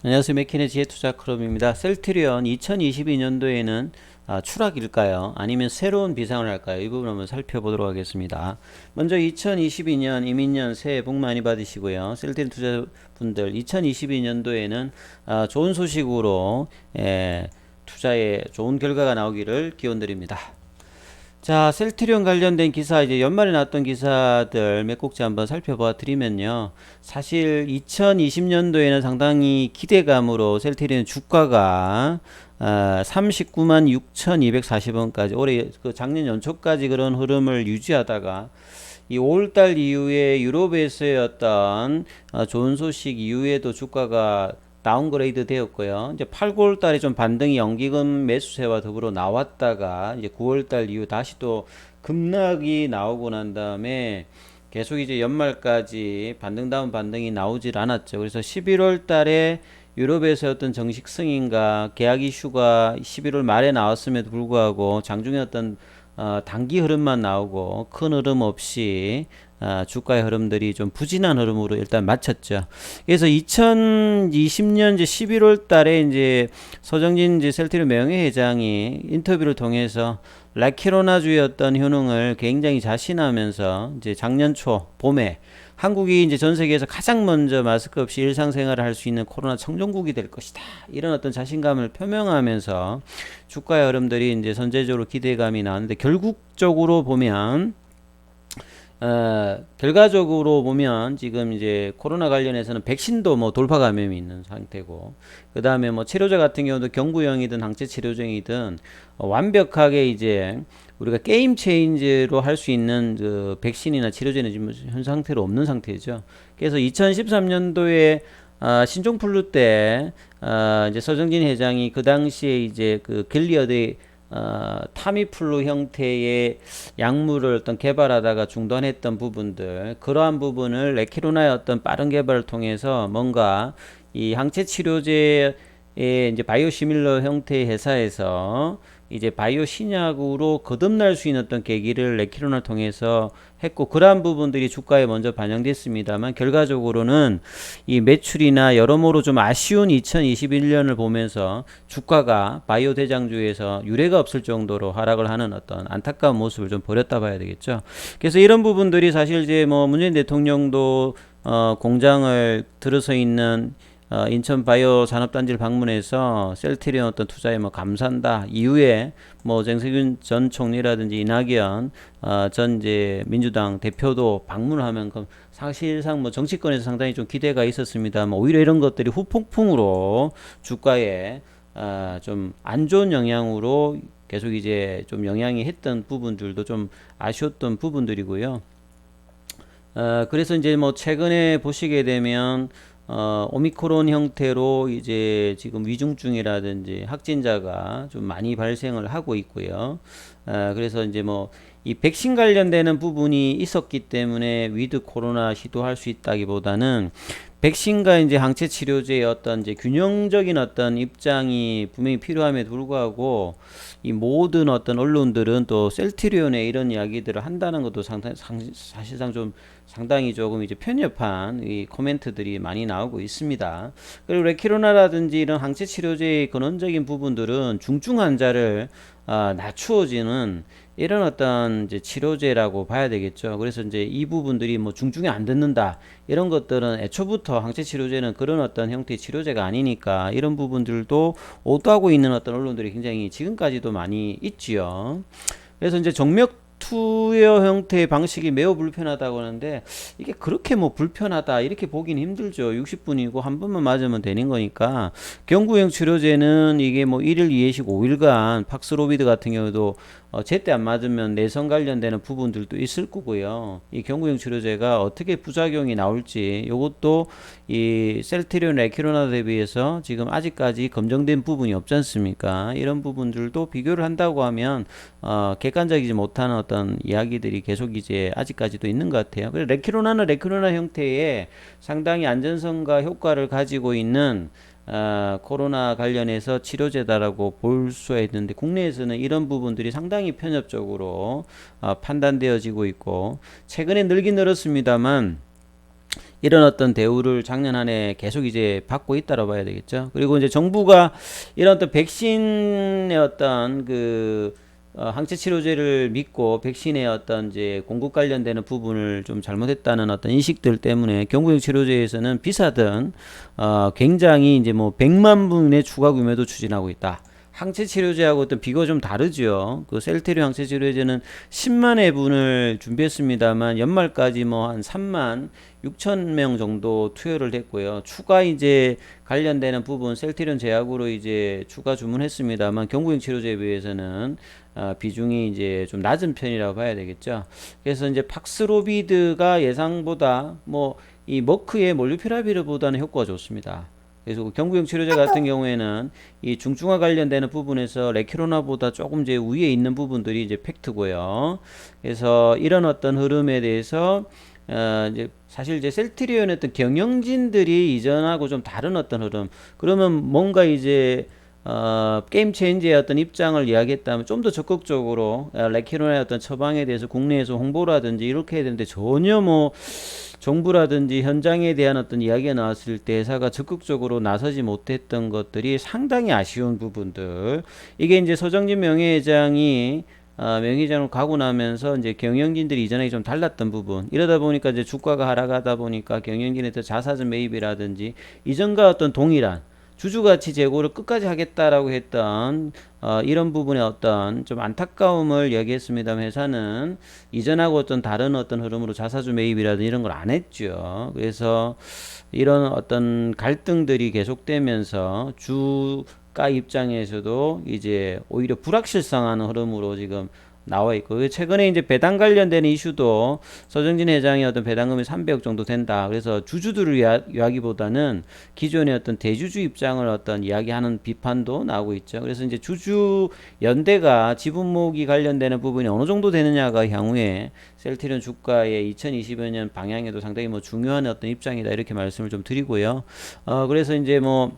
안녕하세요. 맥킨의 지혜투자 클럽입니다. 셀트리온 2022년도에는 추락일까요? 아니면 새로운 비상을 할까요? 이 부분 한번 살펴보도록 하겠습니다. 먼저 2022년 이민년 새해 복 많이 받으시고요. 셀트리온 투자분들 2022년도에는 좋은 소식으로 투자에 좋은 결과가 나오기를 기원드립니다. 자, 셀트리온 관련된 기사, 이제 연말에 나왔던 기사들 몇 곡지 한번 살펴봐 드리면요. 사실 2020년도에는 상당히 기대감으로 셀트리온 주가가 39만 6,240원까지 올해 그 작년 연초까지 그런 흐름을 유지하다가 이 5월달 이후에 유럽에서의 어떤 좋은 소식 이후에도 주가가 다운그레이드 되었고요. 이제 8, 9월 달에 좀 반등이 연기금 매수세와 더불어 나왔다가 이제 9월 달 이후 다시 또 급락이 나오고 난 다음에 계속 이제 연말까지 반등다운 반등이 나오질 않았죠. 그래서 11월 달에 유럽에서 어떤 정식 승인과 계약 이슈가 11월 말에 나왔음에도 불구하고 장중에 어떤 단기 흐름만 나오고 큰 흐름 없이 주가의 흐름들이 좀 부진한 흐름으로 일단 마쳤죠. 그래서 2020년 이제 11월 달에 이제 서정진 이제 셀트리온 명예회장이 인터뷰를 통해서 라키로나주의 어떤 효능을 굉장히 자신하면서 이제 작년 초 봄에 한국이 이제 전 세계에서 가장 먼저 마스크 없이 일상생활을 할 수 있는 코로나 청정국이 될 것이다. 이런 어떤 자신감을 표명하면서 주가의 흐름들이 이제 선제적으로 기대감이 나왔는데 결국적으로 보면 결과적으로 보면 지금 이제 코로나 관련해서는 백신도 뭐 돌파 감염이 있는 상태고, 그 다음에 뭐 치료제 같은 경우도 경구형이든 항체 치료제이든 완벽하게 이제 우리가 게임 체인지로 할 수 있는 그 백신이나 치료제는 지금 현 상태로 없는 상태죠. 그래서 2013년도에 신종플루 때 이제 서정진 회장이 그 당시에 이제 그 길리어드 타미플루 형태의 약물을 어떤 개발하다가 중단했던 부분들, 그러한 부분을 레키로나의 어떤 빠른 개발을 통해서 뭔가 이 항체 치료제의 이제 바이오시밀러 형태의 회사에서 이제 바이오 신약으로 거듭날 수 있는 어떤 계기를 레키로나를 통해서 했고, 그러한 부분들이 주가에 먼저 반영됐습니다만 결과적으로는 이 매출이나 여러모로 좀 아쉬운 2021년을 보면서 주가가 바이오 대장주에서 유례가 없을 정도로 하락을 하는 어떤 안타까운 모습을 좀 보였다 봐야 되겠죠. 그래서 이런 부분들이 사실 이제 뭐 문재인 대통령도 공장을 들어서 있는 인천 바이오 산업단지를 방문해서 셀트리온 어떤 투자에 뭐 감사한다 이후에 뭐 정세균 전 총리라든지 이낙연 전 이제 민주당 대표도 방문하면 사실상 뭐 정치권에서 상당히 좀 기대가 있었습니다만 오히려 이런 것들이 후폭풍으로 주가에 좀 안 좋은 영향으로 계속 이제 좀 영향이 했던 부분들도 좀 아쉬웠던 부분들이고요. 그래서 이제 뭐 최근에 보시게 되면 오미크론 형태로 이제 지금 위중증이라든지 확진자가 좀 많이 발생을 하고 있고요. 그래서 이제 뭐 이 백신 관련되는 부분이 있었기 때문에 위드 코로나 시도할 수 있다기보다는 백신과 이제 항체 치료제의 어떤 이제 균형적인 어떤 입장이 분명히 필요함에 불구하고 이 모든 어떤 언론들은 또 셀트리온의 이런 이야기들을 한다는 것도 사실상 좀 상당히 조금 이제 편협한 이 코멘트들이 많이 나오고 있습니다. 그리고 레키로나라든지 이런 항체 치료제의 근원적인 부분들은 중증 환자를 낮추어지는 이런 어떤 이제 치료제라고 봐야 되겠죠. 그래서 이제 이 부분들이 뭐 중증에 안 듣는다 이런 것들은 애초부터 항체 치료제는 그런 어떤 형태의 치료제가 아니니까 이런 부분들도 오도하고 있는 어떤 언론들이 굉장히 지금까지도 많이 있지요. 그래서 이제 정맥 투여 형태의 방식이 매우 불편하다고 하는데 이게 그렇게 뭐 불편하다 이렇게 보긴 힘들죠. 60분이고 한 번만 맞으면 되는 거니까. 경구형 치료제는 이게 뭐 1일 2회씩 5일간 팍스로비드 같은 경우도 제때 안 맞으면 내성 관련되는 부분들도 있을 거고요. 이 경구형 치료제가 어떻게 부작용이 나올지 이것도 이 셀트리온 레키로나 대비해서 지금 아직까지 검증된 부분이 없지 않습니까? 이런 부분들도 비교를 한다고 하면 객관적이지 못한 어떤 이야기들이 계속 이제 아직까지도 있는 것 같아요. 그래서 레키로나는 레키로나 형태의 상당히 안전성과 효과를 가지고 있는 코로나 관련해서 치료제다라고 볼 수가 있는데 국내에서는 이런 부분들이 상당히 편협적으로 판단되어지고 있고 최근에 늘긴 늘었습니다만 이런 어떤 대우를 작년 한 해 계속 이제 받고 있다고 봐야 되겠죠. 그리고 이제 정부가 이런 어떤 백신의 어떤 항체 치료제를 믿고 백신의 어떤 이제 공급 관련되는 부분을 좀 잘못했다는 어떤 인식들 때문에 경구용 치료제에서는 비사든 굉장히 이제 뭐 100만 분의 추가 구매도 추진하고 있다. 항체 치료제하고 어떤 비교가 좀 다르죠. 그 셀트리온 항체 치료제는 10만 회분을 준비했습니다만 연말까지 뭐 한 3만 6천 명 정도 투여를 했고요. 추가 이제 관련되는 부분 셀트리온 제약으로 이제 추가 주문했습니다만 경구용 치료제에 비해서는 비중이 이제 좀 낮은 편이라고 봐야 되겠죠. 그래서 이제 팍스로비드가 예상보다 뭐 이 머크의 몰누피라비르보다는 효과가 좋습니다. 그래서 경구용 치료제 같은 경우에는 이 중증화 관련되는 부분에서 레키로나보다 조금 이제 위에 있는 부분들이 이제 팩트고요. 그래서 이런 어떤 흐름에 대해서 이제 사실 이제 셀트리온의 어떤 경영진들이 이전하고 좀 다른 어떤 흐름. 그러면 뭔가 이제 게임 체인지의 어떤 입장을 이야기했다면 좀 더 적극적으로 레키로나의 어떤 처방에 대해서 국내에서 홍보라든지 이렇게 해야 되는데 전혀 뭐 정부라든지 현장에 대한 어떤 이야기가 나왔을 때 회사가 적극적으로 나서지 못했던 것들이 상당히 아쉬운 부분들. 이게 이제 서정진 명예회장이 명의장으로 가고 나면서 이제 경영진들이 이전에 좀 달랐던 부분. 이러다 보니까 이제 주가가 하락하다 보니까 경영진의 자사주 매입이라든지 이전과 어떤 동일한 주주가치 제고를 끝까지 하겠다라고 했던 이런 부분의 어떤 좀 안타까움을 얘기했습니다. 회사는 이전하고 어떤 다른 어떤 흐름으로 자사주 매입이라든지 이런 걸 안 했죠. 그래서 이런 어떤 갈등들이 계속되면서 주가 입장에서도 이제 오히려 불확실성하는 흐름으로 지금 나와 있고 최근에 이제 배당 관련된 이슈도 서정진 회장의 어떤 배당금이 300억 정도 된다. 그래서 주주들을 이야기보다는 기존의 어떤 대주주 입장을 어떤 이야기하는 비판도 나오고 있죠. 그래서 이제 주주 연대가 지분 모으기 관련되는 부분이 어느 정도 되느냐가 향후에 셀트리온 주가의 2020년 방향에도 상당히 뭐 중요한 어떤 입장이다 이렇게 말씀을 좀 드리고요. 그래서 이제 뭐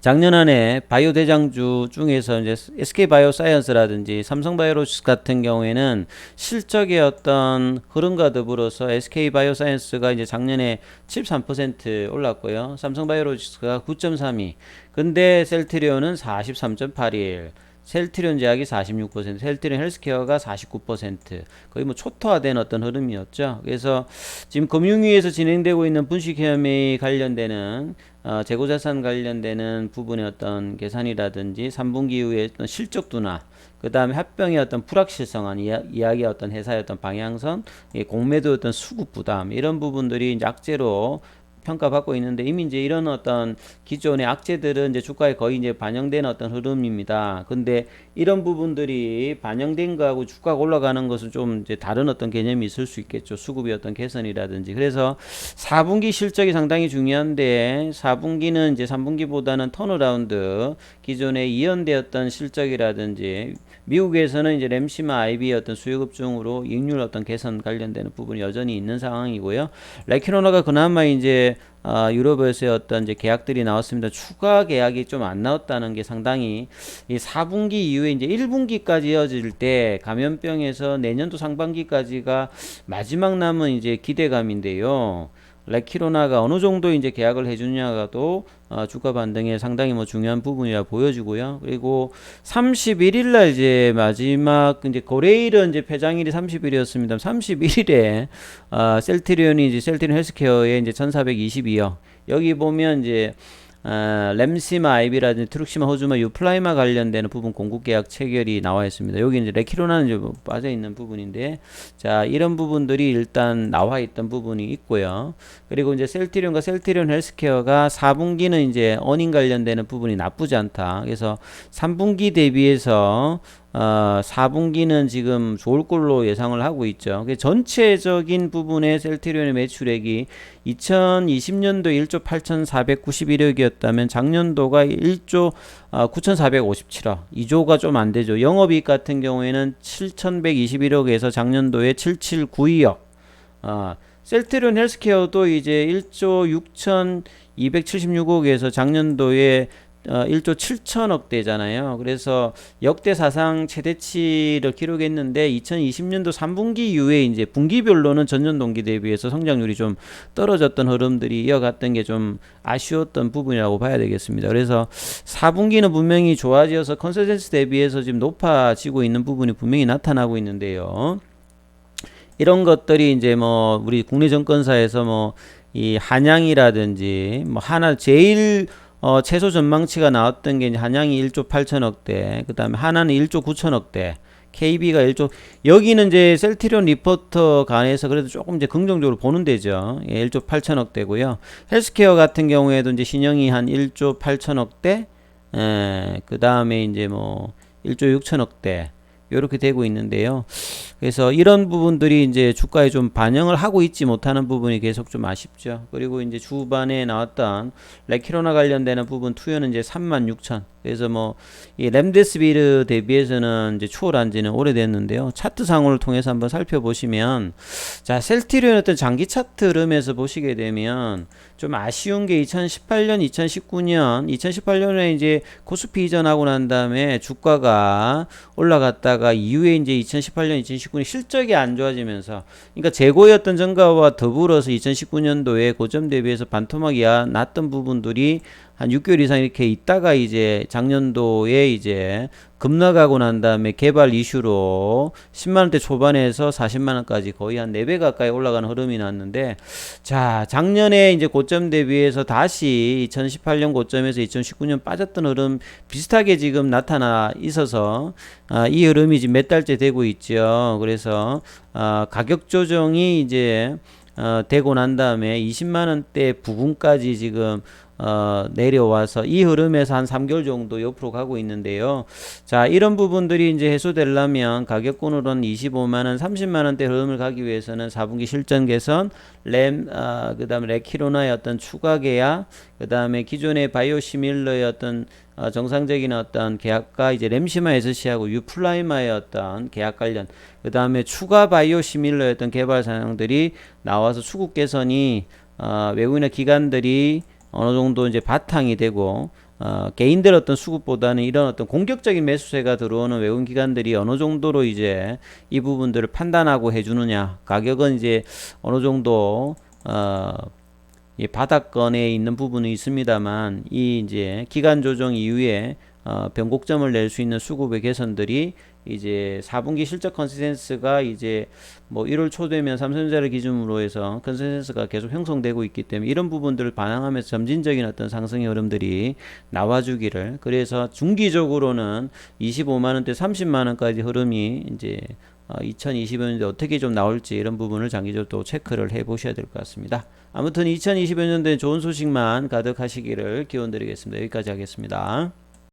작년 한 해 바이오 대장주 중에서 이제 SK 바이오사이언스라든지 삼성 바이오로직스 같은 경우에는 실적의 어떤 흐름과 더불어서 SK 바이오사이언스가 이제 작년에 73% 올랐고요. 삼성 바이오로직스가 9.32. 근데 셀트리온은 43.81. 셀트리온 제약이 46%, 셀트리온 헬스케어가 49%, 거의 뭐 초토화된 어떤 흐름이었죠. 그래서 지금 금융위에서 진행되고 있는 분식회계 관련되는 재고자산 관련되는 부분의 어떤 계산이라든지 3분기 이후의 어떤 실적 둔화, 그 다음에 합병의 어떤 불확실성한 이야기의 어떤 회사의 어떤 방향성, 공매도 어떤 수급 부담 이런 부분들이 이제 악재로 평가받고 있는데 이미 이제 이런 어떤 기존의 악재들은 이제 주가에 거의 이제 반영된 어떤 흐름입니다. 근데 이런 부분들이 반영된 거하고 주가가 올라가는 것은 좀 이제 다른 어떤 개념이 있을 수 있겠죠. 수급의 어떤 개선이라든지. 그래서 4분기 실적이 상당히 중요한데 4분기는 이제 3분기보다는 턴어라운드 기존에 이연되었던 실적이라든지 미국에서는 이제 램시마 아이비의 어떤 수요급증으로 이익률 어떤 개선 관련되는 부분이 여전히 있는 상황이고요. 레키로나가 그나마 이제 유럽에서의 어떤 이제 계약들이 나왔습니다. 추가 계약이 좀 안 나왔다는 게 상당히 이 4분기 이후에 이제 1분기까지 이어질 때 감염병에서 내년도 상반기까지가 마지막 남은 이제 기대감인데요. 레키로나가 어느 정도 이제 계약을 해주냐가도 주가 반등에 상당히 뭐 중요한 부분이라 보여지고요. 그리고 31일 날 이제 마지막 이제 거래일은 이제 폐장일이 30일이었습니다. 31일에 셀트리온이 이제 셀트리온 헬스케어에 이제 1422억 여기 보면 이제 램시마 아이비라든지 트룩시마 호주마 유플라이마 관련되는 부분 공급 계약 체결이 나와 있습니다. 여기 이제 레키로나는 이제 빠져 있는 부분인데, 자 이런 부분들이 일단 나와 있던 부분이 있고요. 그리고 이제 셀트리온과 셀트리온 헬스케어가 4분기는 이제 어닝 관련되는 부분이 나쁘지 않다. 그래서 3분기 대비해서 4분기는 지금 좋을 걸로 예상을 하고 있죠. 전체적인 부분의 셀트리온의 매출액이 2020년도 1조 8,491억이었다면 작년도가 1조 9,457억, 2조가 좀 안 되죠. 영업이익 같은 경우에는 7,121억에서 작년도에 7,792억. 셀트리온 헬스케어도 이제 1조 6,276억에서 작년도에 1조 7천억대잖아요. 그래서 역대 사상 최대치를 기록했는데 2020년도 3분기 이후에 이제 분기별로는 전년 동기 대비해서 성장률이 좀 떨어졌던 흐름들이 이어갔던 게 좀 아쉬웠던 부분이라고 봐야 되겠습니다. 그래서 4분기는 분명히 좋아져서 컨센서스 대비해서 지금 높아지고 있는 부분이 분명히 나타나고 있는데요. 이런 것들이 이제 뭐 우리 국내 증권사에서 뭐 이 한양이라든지 뭐 하나 제일 최소 전망치가 나왔던 게 이제 한양이 1조 8천억대, 그 다음에 하나는 1조 9천억대, KB가 1조, 여기는 이제 셀트리온 리포터 간에서 그래도 조금 이제 긍정적으로 보는 데죠. 예, 1조 8천억대고요. 헬스케어 같은 경우에도 이제 신영이 한 1조 8천억대, 그 다음에 이제 뭐 1조 6천억대, 이렇게 되고 있는데요. 그래서 이런 부분들이 이제 주가에 좀 반영을 하고 있지 못하는 부분이 계속 좀 아쉽죠. 그리고 이제 주반에 나왔던 레키로나 관련되는 부분 투여는 이제 36,000. 그래서 뭐 이 렘데스비르 대비해서는 이제 추월한 지는 오래됐는데요. 차트 상호를 통해서 한번 살펴보시면, 자, 셀트리온 어떤 장기 차트 흐름에서 보시게 되면 좀 아쉬운 게 2018년, 2019년, 2018년에 이제 코스피 이전하고 난 다음에 주가가 올라갔다가 이후에 이제 2018년, 2019년 실적이 안 좋아지면서, 그러니까 재고였던 증가와 더불어서 2019년도에 고점 대비해서 반토막이 났던 부분들이 한 6개월 이상 이렇게 있다가 이제 작년도에 이제 급락하고 난 다음에 개발 이슈로 10만원대 초반에서 40만원까지 거의 한 4배 가까이 올라가는 흐름이 났는데, 자, 작년에 이제 고점 대비해서 다시 2018년 고점에서 2019년 빠졌던 흐름 비슷하게 지금 나타나 있어서 이 흐름이 지금 몇 달째 되고 있죠. 그래서 가격 조정이 이제 되고 난 다음에 20만원대 부근까지 지금 내려와서 이 흐름에서 한 3개월 정도 옆으로 가고 있는데요. 자, 이런 부분들이 이제 해소되려면 가격권으로는 25만원, 30만원대 흐름을 가기 위해서는 4분기 실전 개선, 그 다음에 레키로나의 어떤 추가 계약, 그 다음에 기존의 바이오시밀러의 어떤 정상적인 어떤 계약과 이제 램시마 SC하고 유플라이마의 어떤 계약 관련, 그 다음에 추가 바이오시밀러의 어떤 개발 사항들이 나와서 수급 개선이 외국인의 기관들이 어느 정도 이제 바탕이 되고, 개인들 어떤 수급보다는 이런 어떤 공격적인 매수세가 들어오는 외국인 기관들이 어느 정도로 이제 이 부분들을 판단하고 해주느냐, 가격은 이제 어느 정도 이 바닥권에 있는 부분이 있습니다만, 이 이제 기간 조정 이후에 변곡점을 낼 수 있는 수급의 개선들이 이제 4분기 실적 컨센서스가 이제 뭐 1월 초 되면 삼성전자를 기준으로 해서 컨센서스가 계속 형성되고 있기 때문에 이런 부분들을 반영하면서 점진적인 어떤 상승의 흐름들이 나와주기를, 그래서 중기적으로는 25만원대 30만원까지 흐름이 이제 2025년도에 어떻게 좀 나올지 이런 부분을 장기적으로 또 체크를 해 보셔야 될 것 같습니다. 아무튼 2025년도에 좋은 소식만 가득하시기를 기원드리겠습니다. 여기까지 하겠습니다.